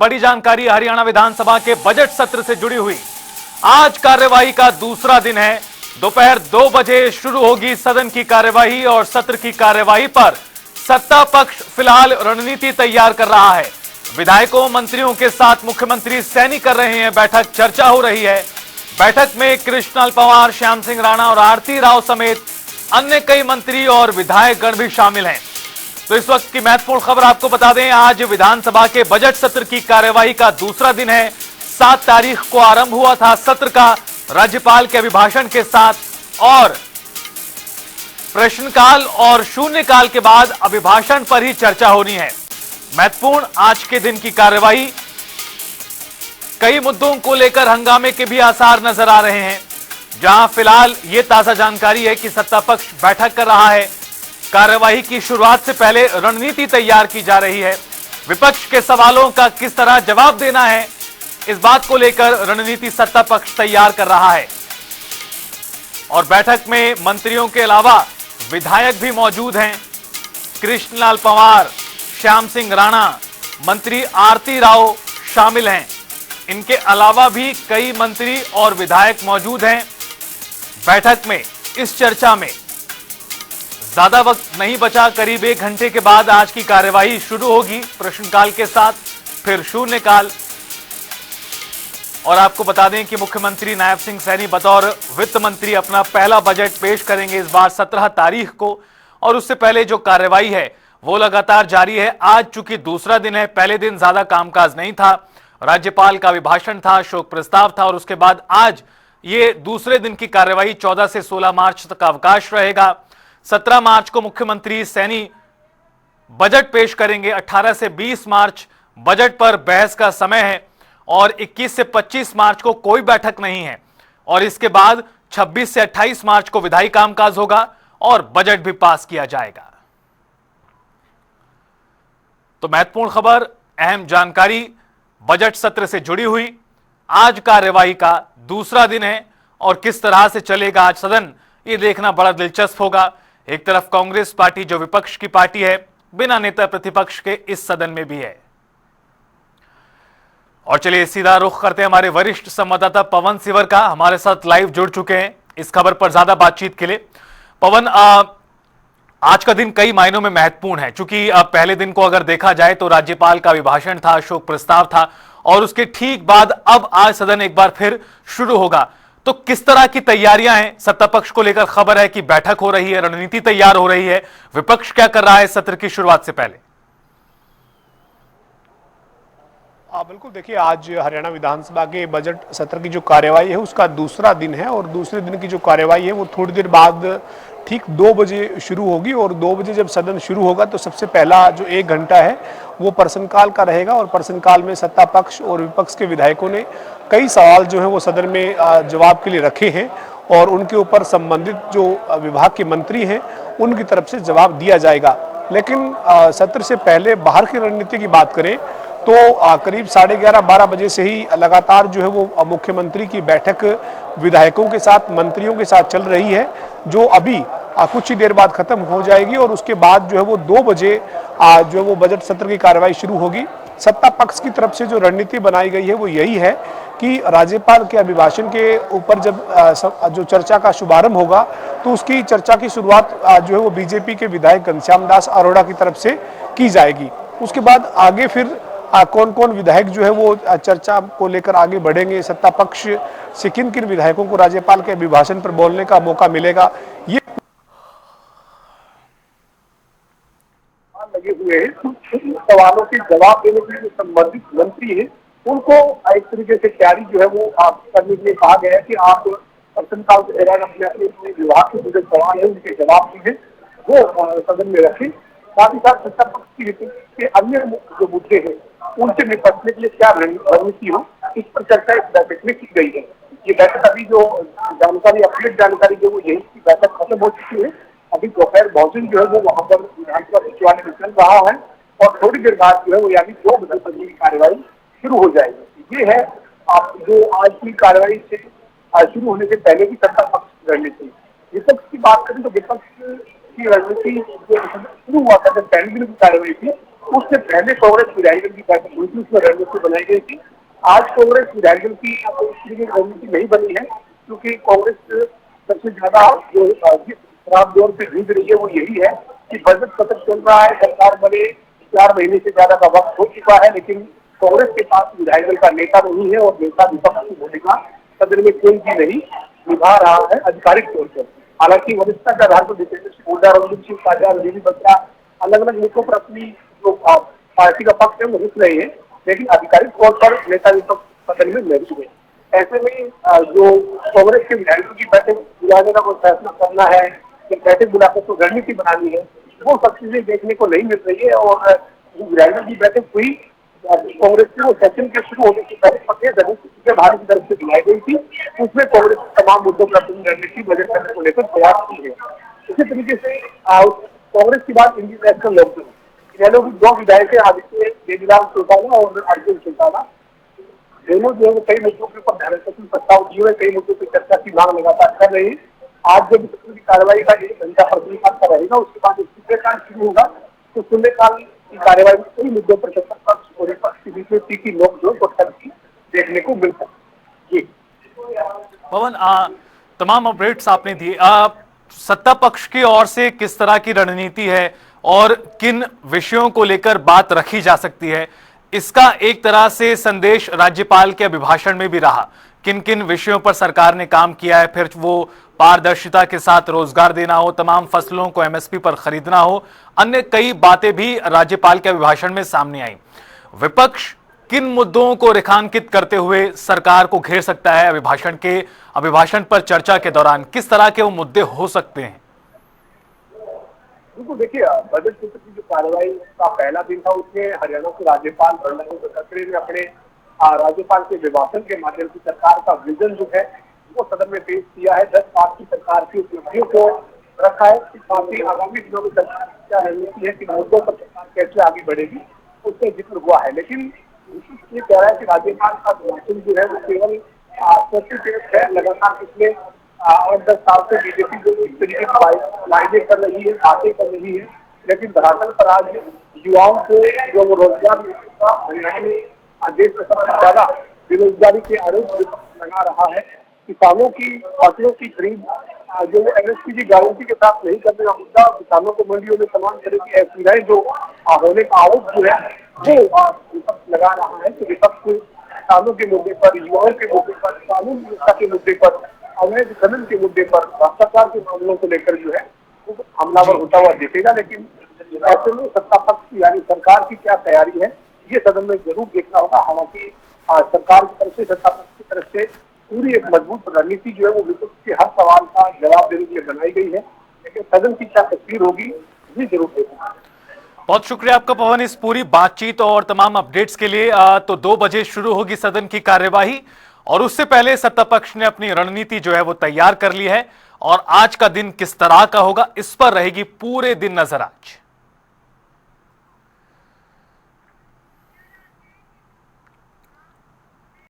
बड़ी जानकारी हरियाणा विधानसभा के बजट सत्र से जुड़ी हुई। आज कार्यवाही का दूसरा दिन है। दोपहर 2 बजे शुरू होगी सदन की कार्यवाही और सत्र की कार्यवाही पर सत्ता पक्ष फिलहाल रणनीति तैयार कर रहा है। विधायकों मंत्रियों के साथ मुख्यमंत्री सैनी कर रहे हैं बैठक, चर्चा हो रही है। बैठक में कृष्णलाल पंवार, श्याम सिंह राणा और आरती राव समेत अन्य कई मंत्री और विधायक गण भी शामिल हैं। तो इस वक्त की महत्वपूर्ण खबर आपको बता दें, आज विधानसभा के बजट सत्र की कार्यवाही का दूसरा दिन है। 7 तारीख को आरंभ हुआ था सत्र का राज्यपाल के अभिभाषण के साथ और प्रश्नकाल और शून्यकाल के बाद अभिभाषण पर ही चर्चा होनी है। महत्वपूर्ण आज के दिन की कार्यवाही, कई मुद्दों को लेकर हंगामे के भी आसार नजर आ रहे हैं। जहां फिलहाल यह ताजा जानकारी है कि सत्ता पक्ष बैठक कर रहा है। कार्यवाही की शुरुआत से पहले रणनीति तैयार की जा रही है। विपक्ष के सवालों का किस तरह जवाब देना है, इस बात को लेकर रणनीति सत्ता पक्ष तैयार कर रहा है। और बैठक में मंत्रियों के अलावा विधायक भी मौजूद हैं। कृष्णलाल पंवार, श्याम सिंह राणा, मंत्री आरती राव शामिल हैं। इनके अलावा भी कई मंत्री और विधायक मौजूद हैं बैठक में। इस चर्चा में ज्यादा वक्त नहीं बचा, करीब 1 घंटे के बाद आज की कार्यवाही शुरू होगी प्रश्नकाल के साथ, फिर शून्यकाल। और आपको बता दें कि मुख्यमंत्री नायब सिंह सैनी बतौर वित्त मंत्री अपना पहला बजट पेश करेंगे इस बार 17 तारीख को। और उससे पहले जो कार्यवाही है वो लगातार जारी है। आज चूंकि दूसरा दिन है, पहले दिन ज्यादा कामकाज नहीं था, राज्यपाल का अभिभाषण था, शोक प्रस्ताव था और उसके बाद आज ये दूसरे दिन की कार्यवाही 14 से 16 मार्च तक अवकाश रहेगा। 17 मार्च को मुख्यमंत्री सैनी बजट पेश करेंगे। 18 से 20 मार्च बजट पर बहस का समय है और 21 से 25 मार्च को कोई बैठक नहीं है। और इसके बाद 26 से 28 मार्च को विधायी कामकाज होगा और बजट भी पास किया जाएगा। तो महत्वपूर्ण खबर, अहम जानकारी बजट सत्र से जुड़ी हुई। आज कार्यवाही का दूसरा दिन है और किस तरह से चलेगा आज सदन, ये देखना बड़ा दिलचस्प होगा। एक तरफ कांग्रेस पार्टी जो विपक्ष की पार्टी है, बिना नेता प्रतिपक्ष के इस सदन में भी है। और चलिए सीधा रुख करते हैं हमारे वरिष्ठ संवाददाता पवन सिवर का, हमारे साथ लाइव जुड़ चुके हैं इस खबर पर ज्यादा बातचीत के लिए। पवन, आज का दिन कई मायनों में महत्वपूर्ण है, क्योंकि पहले दिन को अगर देखा जाए तो राज्यपाल का अभिभाषण था, शोक प्रस्ताव था और उसके ठीक बाद अब आज सदन एक बार फिर शुरू होगा। तो किस तरह की तैयारियां हैं सत्ता पक्ष को लेकर? खबर है कि बैठक हो रही है, रणनीति तैयार हो रही है, विपक्ष क्या कर रहा है सत्र की शुरुआत से पहले? बिल्कुल, देखिए आज हरियाणा विधानसभा के बजट सत्र की जो कार्यवाही है उसका दूसरा दिन है और दूसरे दिन की जो कार्यवाही है वो थोड़ी देर बाद ठीक 2 बजे शुरू होगी। और 2 बजे जब सदन शुरू होगा तो सबसे पहला जो 1 घंटा है वो प्रश्नकाल का रहेगा। और प्रश्नकाल में सत्ता पक्ष और विपक्ष के विधायकों ने कई सवाल जो है वो सदन में जवाब के लिए रखे हैं और उनके ऊपर संबंधित जो विभाग के मंत्री हैं उनकी तरफ से जवाब दिया जाएगा। लेकिन सत्र से पहले बाहर की रणनीति की बात करें तो करीब 11:30-12 बजे से ही लगातार जो है वो मुख्यमंत्री की बैठक विधायकों के साथ, मंत्रियों के साथ चल रही है, जो अभी कुछ ही देर बाद खत्म हो जाएगी। और उसके बाद जो है वो 2 बजे जो है वो बजट सत्र की कार्रवाई शुरू होगी। सत्ता पक्ष की तरफ से जो रणनीति बनाई गई है वो यही है कि राज्यपाल के अभिभाषण के ऊपर जब जो चर्चा का शुभारंभ होगा तो उसकी चर्चा की शुरुआत जो है वो बीजेपी के विधायक घनश्याम दास अरोड़ा की तरफ से की जाएगी। उसके बाद आगे फिर कौन कौन विधायक जो है वो चर्चा को लेकर आगे बढ़ेंगे, सत्ता पक्ष से किन किन विधायकों को राज्यपाल के अभिभाषण पर बोलने का मौका मिलेगा, ये लगे हुए हैं। सवालों के जवाब देने के लिए जो संबंधित मंत्री हैं उनको एक तरीके से तैयारी जो है वो करने के लिए कहा गया है कि आप प्रश्नकाल के दौरान अपने अपने विभाग के जो सवाल है उनके जवाब जो है वो सदन में रखें। साथ ही साथ सत्ता पक्ष के अन्य जो मुद्दे हैं उनसे निपटने के लिए क्या रणनीति हो, इस पर चर्चा इस बैठक में की गई है। ये बैठक अभी जो जानकारी, अपडेट जानकारी जो वो यही की बैठक खत्म हो चुकी है। अभी दोपहर भोजन जो है वो वहां पर विधानसभा सचिवालय में चल रहा है और थोड़ी देर बाद जो है वो यानी 2 बजे तक की कार्यवाही शुरू हो जाएगी। ये है आप जो आज की कार्यवाही से शुरू होने से पहले की सत्ता पक्ष की रणनीति। विपक्ष की बात करें तो विपक्ष की रणनीति जो शुरू हुआ था जब पहले दिन की कार्यवाही थी उससे पहले कांग्रेस विधायक की बैठक हुई थी, उसमें रणनीति बनाई गई थी। आज कांग्रेस विधायक की रणनीति नहीं बनी है, क्योंकि कांग्रेस सबसे ज्यादा जो जिस खराब दौर पे जूझ रही है वो यही है कि बजट सत्र चल रहा है, सरकार बने 4 महीने से ज्यादा का वक्त हो चुका है, लेकिन कांग्रेस के पास विधायक दल का नेता नहीं है और नेता विपक्ष की भूमिका सदन में कोई भी नहीं निभा रहा है आधिकारिक तौर पर। हालांकि वरिष्ठता के आधार पर दीपेंद्र सिंह हुड्डा, रणदीप सिंह काजा, रजनी बत्रा अलग अलग मुद्दों पर अपनी जो पार्टी का पक्ष है वो रुक रहे हैं, लेकिन आधिकारिक तौर पर नेता विपक्ष सदन में नहीं हुए। ऐसे में जो कांग्रेस के विधायकों की बैठक बुलाने का कोई फैसला करना है, बैठक बुलाकर तो रणनीति बनानी है, वो सब चीजें देखने को नहीं मिल रही है। और जो विधायकों की बैठक हुई कांग्रेस के वो सेशन के शुरू होने से पहले प्रदेश अध्यक्ष भारत की तरफ से बुलाई गई थी, उसमें कांग्रेस तमाम मुद्दों पर अपनी रणनीति बजट करने को लेकर तैयार की है। इसी तरीके से कांग्रेस की बात इंडियन नेशनल लोकदल, इन लोग 2 विधायक है, आदित्य देवीलाल चौटाला और अर्जुन चौटाला, दोनों जो है कई मुद्दों के ऊपर ध्यानाकर्षण प्रस्ताव दिए हुए, कई मुद्दों पर चर्चा की मांग लगातार कर रहे हैं। आज जब सत्र की कार्रवाई का 1 घंटा प्रश्नकाल का रहेगा, उसके बाद शून्यकाल शुरू होगा, तो शून्यकाल की कार्रवाई में कई मुद्दों पर चर्चा पक्ष और विपक्ष के बीच में तीखी नोकझोंक और तर्क देखने को मिल सकती है। पवन, तमाम अपडेट्स आपने दिए। सत्ता पक्ष की ओर से किस तरह की रणनीति है और किन विषयों को लेकर बात रखी जा सकती है, इसका एक तरह से संदेश राज्यपाल के अभिभाषण में भी रहा। किन किन विषयों पर सरकार ने काम किया है, फिर वो पारदर्शिता के साथ रोजगार देना हो, तमाम फसलों को एमएसपी पर खरीदना हो, अन्य कई बातें भी राज्यपाल के अभिभाषण में सामने आई। विपक्ष किन मुद्दों को रेखांकित करते हुए सरकार को घेर सकता है अभिभाषण पर चर्चा के दौरान, किस तरह के वो मुद्दे हो सकते हैं? बिल्कुल, देखिए बजट सत्र की जो कार्रवाई का पहला दिन था, उसमें हरियाणा के राज्यपाल बंडारू दत्तात्रेय ने अपने राज्यपाल के अभिभाषण के माध्यम से सरकार का विजन जो है वो सदन में पेश किया है। 10 साल की सरकार की उपलब्धियों को रखा है, साथ ही आगामी दिनों में सरकार की क्या रणनीति है, किन मुद्दों पर सरकार कैसे आगे बढ़ेगी, उसका जिक्र हुआ है। लेकिन ये कह रहा है कि राज्यपाल का अभिभाषण जो है वो केवल सर्टिफिकेट है। लगातार पिछले 8-10 साल से बीजेपी जो इस तरीके की वायदे कर रही है, बातें कर रही है, लेकिन धरातल पर आज युवाओं को जो वो रोजगार मिलेगा, हरियाणा में देश में सबसे ज्यादा बेरोजगारी के आरोप लगा रहा है। किसानों की फसलों की खरीद जो एमएसपी की गारंटी के साथ नहीं करने का मुद्दा, किसानों को मंडियों में तमाम तरह की असुविधाएं जो होने का आरोप जो है वो विपक्ष लगा रहा है। तो विपक्ष किसानों के मुद्दे पर, युवाओं के मुद्दे पर, कानून व्यवस्था के मुद्दे पर, अवैध खनन के मुद्दे पर, भ्रष्टाचार के मामलों को लेकर जो है वो हमलावर होता हुआ दिखेगा। लेकिन ऐसे में सत्ता पक्ष यानी सरकार की क्या तैयारी है, ये सदन में जरूर देखना होगा। हालांकि सरकार की तरफ से, सत्ता पक्ष की तरफ से पूरी एक मजबूत रणनीति जो है वो विपक्ष के हर सवाल का जवाब देने के लिए बनाई गई है, लेकिन सदन की क्या तस्वीर होगी ये जरूर देखना। बहुत शुक्रिया आपका पवन, इस पूरी बातचीत और तमाम अपडेट्स के लिए। तो 2 बजे शुरू होगी सदन की कार्यवाही और उससे पहले सत्ता पक्ष ने अपनी रणनीति जो है वो तैयार कर ली है और आज का दिन किस तरह का होगा इस पर रहेगी पूरे दिन नजर आज।